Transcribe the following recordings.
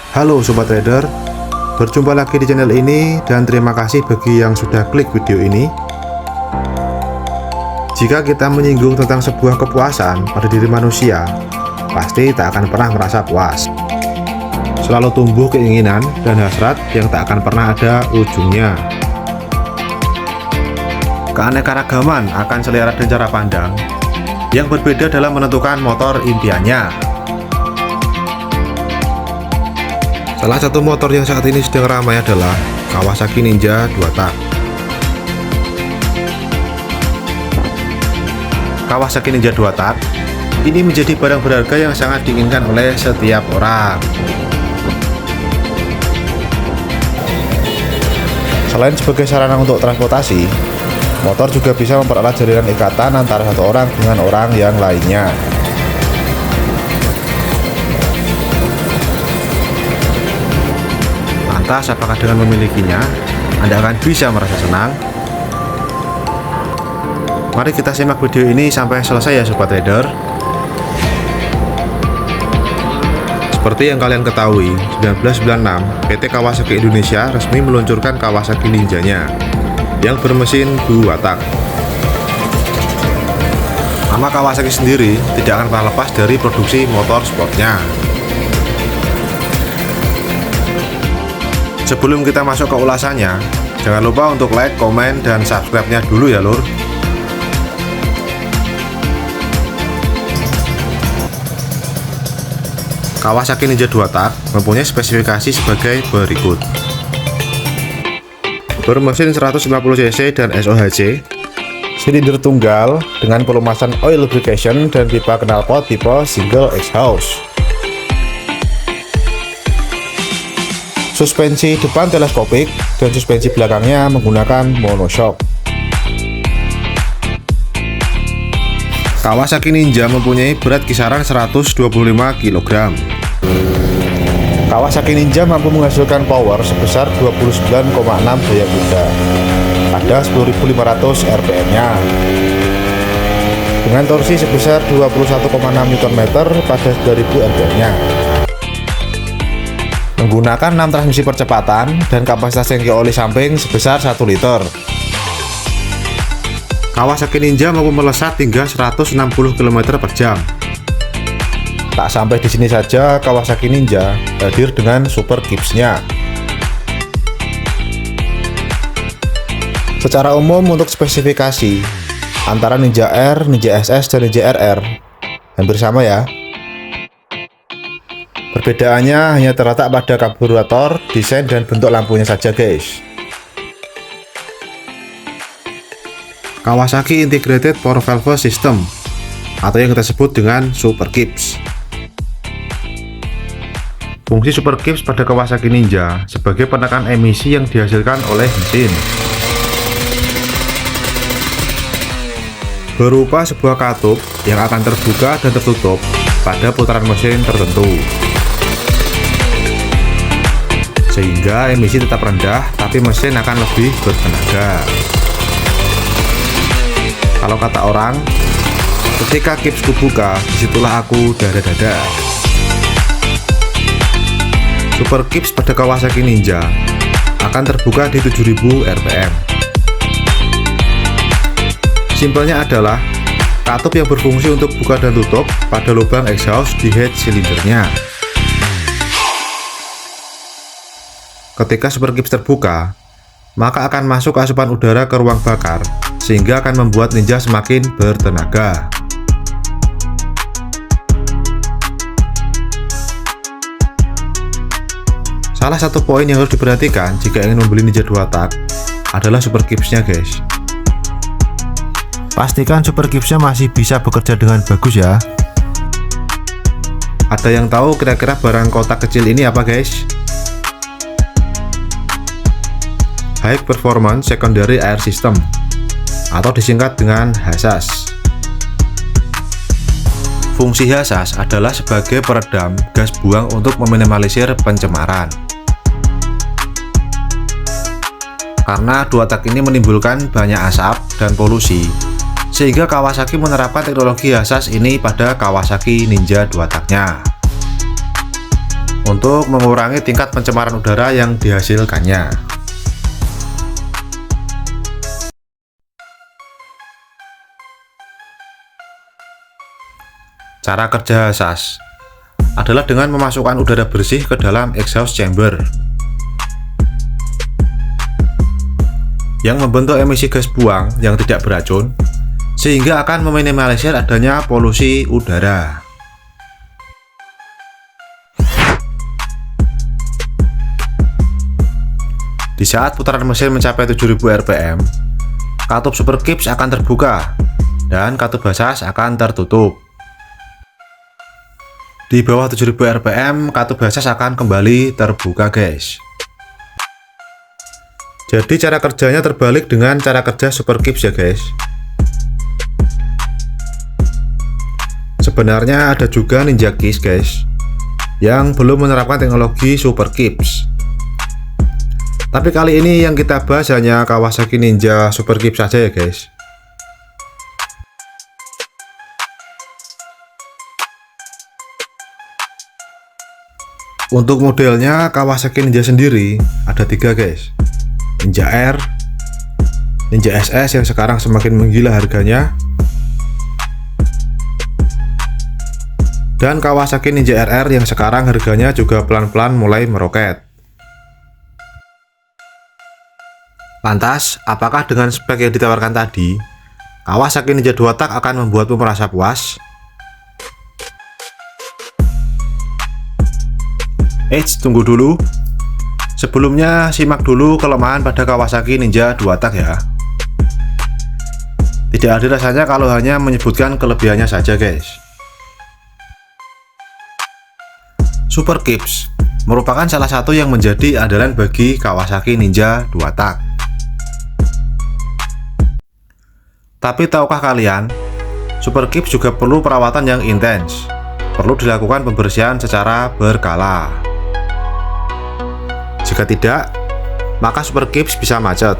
Halo Sobat Trader, berjumpa lagi di channel ini dan terima kasih bagi yang sudah klik video ini. Jika kita menyinggung tentang sebuah kepuasan pada diri manusia, pasti tak akan pernah merasa puas. Selalu tumbuh keinginan dan hasrat yang tak akan pernah ada ujungnya. Keanekaragaman akan selera dan cara pandang yang berbeda dalam menentukan motor impiannya. Salah satu motor yang saat ini sedang ramai adalah Kawasaki Ninja 2 tak. Kawasaki Ninja 2 tak ini menjadi barang berharga yang sangat diinginkan oleh setiap orang. Selain sebagai sarana untuk transportasi, motor juga bisa mempererat jaringan ikatan antara satu orang dengan orang yang lainnya. Lantas, apakah dengan memilikinya Anda akan bisa merasa senang? Mari kita simak video ini sampai selesai ya Sobat Trader. Seperti yang kalian ketahui, 1996 PT Kawasaki Indonesia resmi meluncurkan Kawasaki Ninja-nya yang bermesin 2 tak. Nama Kawasaki sendiri tidak akan pernah lepas dari produksi motor sportnya. Sebelum kita masuk ke ulasannya, jangan lupa untuk like, komen, dan subscribe-nya dulu ya lur. Kawasaki Ninja 2 tak mempunyai spesifikasi sebagai berikut. Bermesin 150cc dan SOHC, silinder tunggal dengan pelumasan oil lubrication dan pipa knalpot tipe single exhaust. Suspensi depan teleskopik dan suspensi belakangnya menggunakan monoshock. Kawasaki Ninja mempunyai berat kisaran 125 kg. Kawasaki Ninja mampu menghasilkan power sebesar 29,6 daya kuda pada 10.500 rpm-nya dengan torsi sebesar 21,6 Nm pada 9.000 rpm-nya, menggunakan 6 transmisi percepatan dan kapasitas tangki oli samping sebesar 1 liter. Kawasaki Ninja mampu melesat hingga 160 km per jam. Tak sampai di sini saja, Kawasaki Ninja hadir dengan Super Gibbs-nya. Secara umum untuk spesifikasi antara Ninja R, Ninja SS, dan Ninja RR hampir sama ya. Perbedaannya hanya terletak pada karburator, desain, dan bentuk lampunya saja guys. Kawasaki Integrated Power Valve System atau yang kita sebut dengan Super Gibbs. Fungsi Super Gibbs pada Kawasaki Ninja sebagai penekan emisi yang dihasilkan oleh mesin, berupa sebuah katup yang akan terbuka dan tertutup pada putaran mesin tertentu, sehingga emisi tetap rendah tapi mesin akan lebih bertenaga. Kalau kata orang, ketika Gibbs kubuka, disitulah aku dada-dada. Super Gibbs pada Kawasaki Ninja akan terbuka di 7000 rpm. Simpelnya adalah katup yang berfungsi untuk buka dan tutup pada lubang exhaust di head silindernya. Ketika Super Gibbs terbuka, maka akan masuk asupan udara ke ruang bakar, sehingga akan membuat Ninja semakin bertenaga. Salah satu poin yang harus diperhatikan jika ingin membeli Ninja 2 tak adalah Super Gibbs-nya guys. Pastikan Super Gibbs-nya masih bisa bekerja dengan bagus ya. Ada yang tahu kira-kira barang kotak kecil ini apa guys? High Performance Secondary Air System atau disingkat dengan HASAS. Fungsi HASAS adalah sebagai peredam gas buang untuk meminimalisir pencemaran. Karena 2 tak ini menimbulkan banyak asap dan polusi, sehingga Kawasaki menerapkan teknologi HASAS ini pada Kawasaki Ninja 2 taknya. untuk mengurangi tingkat pencemaran udara yang dihasilkannya. Cara kerja HASAS adalah dengan memasukkan udara bersih ke dalam exhaust chamber yang membentuk emisi gas buang yang tidak beracun, sehingga akan meminimalisir adanya polusi udara. Di saat putaran mesin mencapai 7000 rpm, katup Super Kips akan terbuka dan katup HASAS akan tertutup. Di bawah 7000 rpm, katup HASAS akan kembali terbuka, guys. Jadi cara kerjanya terbalik dengan cara kerja Super Kips ya, guys. Sebenarnya ada juga Ninja Kiss, guys, yang belum menerapkan teknologi Super Kips. Tapi kali ini yang kita bahas hanya Kawasaki Ninja Super Kips saja ya, guys. Untuk modelnya Kawasaki Ninja sendiri ada 3, guys. Ninja R, Ninja SS yang sekarang semakin menggila harganya, dan Kawasaki Ninja RR yang sekarang harganya juga pelan-pelan mulai meroket. Lantas, apakah dengan spek yang ditawarkan tadi, Kawasaki Ninja 2 tak akan membuatmu merasa puas? Tunggu dulu. Sebelumnya simak dulu kelemahan pada Kawasaki Ninja 2 tak ya. Tidak ada rasanya kalau hanya menyebutkan kelebihannya saja, guys. Super Kips merupakan salah satu yang menjadi andalan bagi Kawasaki Ninja 2 tak. Tapi tahukah kalian, Super Kips juga perlu perawatan yang intens. Perlu dilakukan pembersihan secara berkala. Jika tidak, maka Super Kips bisa macet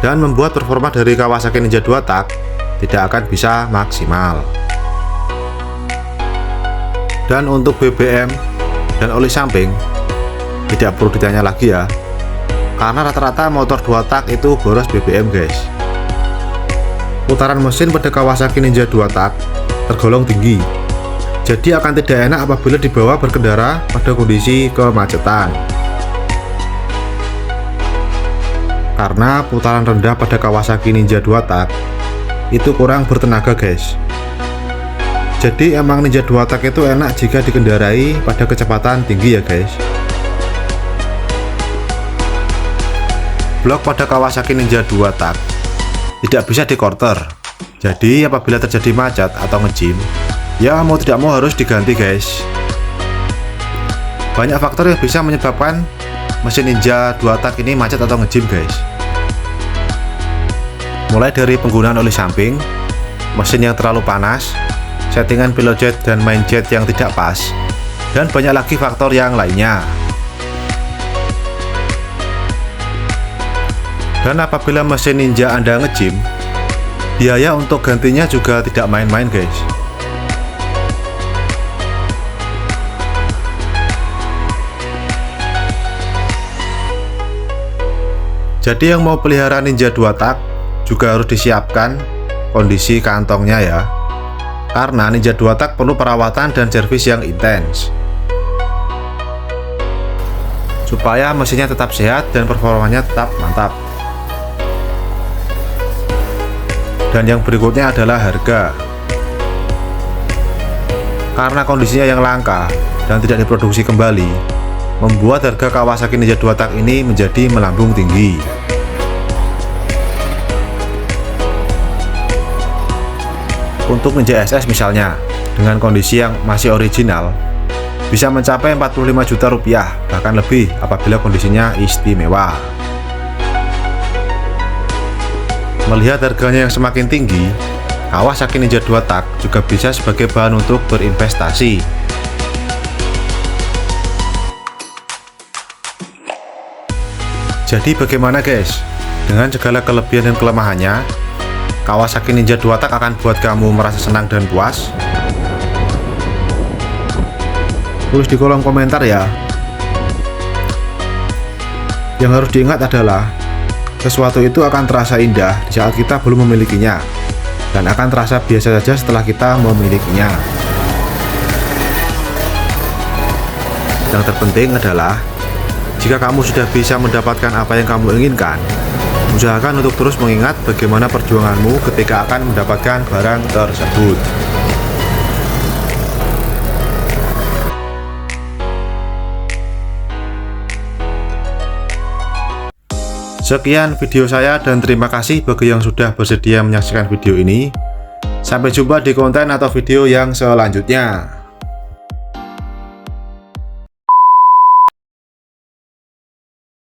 dan membuat performa dari Kawasaki Ninja 2 tak tidak akan bisa maksimal. Dan untuk BBM dan oli samping tidak perlu ditanya lagi ya, karena rata-rata motor 2 tak itu boros BBM, guys. Putaran mesin pada Kawasaki Ninja 2 tak tergolong tinggi, jadi akan tidak enak apabila dibawa berkendara pada kondisi kemacetan. Karena putaran rendah pada Kawasaki Ninja 2 tak itu kurang bertenaga, guys. Jadi emang Ninja 2 tak itu enak jika dikendarai pada kecepatan tinggi ya, guys. Blok pada Kawasaki Ninja 2 tak tidak bisa dikorter. Jadi apabila terjadi macet atau ngejim, ya mau tidak mau harus diganti, guys. Banyak faktor yang bisa menyebabkan mesin Ninja 2 tak ini macet atau ngejim, guys. Mulai dari penggunaan oli samping, mesin yang terlalu panas, settingan pilot jet dan main jet yang tidak pas, dan banyak lagi faktor yang lainnya. Dan apabila mesin Ninja Anda ngejim, biaya untuk gantinya juga tidak main-main, guys. Jadi yang mau pelihara Ninja 2 tak juga harus disiapkan kondisi kantongnya ya, karena Ninja 2 tak perlu perawatan dan servis yang intens supaya mesinnya tetap sehat dan performanya tetap mantap. Dan yang berikutnya adalah harga. Karena kondisinya yang langka dan tidak diproduksi kembali, membuat harga Kawasaki Ninja 2 tak ini menjadi melambung tinggi. Untuk Ninja SS misalnya, dengan kondisi yang masih original, bisa mencapai 45 juta rupiah, bahkan lebih apabila kondisinya istimewa. Melihat harganya yang semakin tinggi, Kawasaki Ninja 2 tak juga bisa sebagai bahan untuk berinvestasi. Jadi bagaimana, guys? Dengan segala kelebihan dan kelemahannya, Kawasaki Ninja 2 tak akan buat kamu merasa senang dan puas? Tulis di kolom komentar ya. Yang harus diingat adalah sesuatu itu akan terasa indah di saat kita belum memilikinya, dan akan terasa biasa saja setelah kita memilikinya. Yang terpenting adalah jika kamu sudah bisa mendapatkan apa yang kamu inginkan, usahakan untuk terus mengingat bagaimana perjuanganmu ketika akan mendapatkan barang tersebut. Sekian video saya dan terima kasih bagi yang sudah bersedia menyaksikan video ini. Sampai jumpa di konten atau video yang selanjutnya.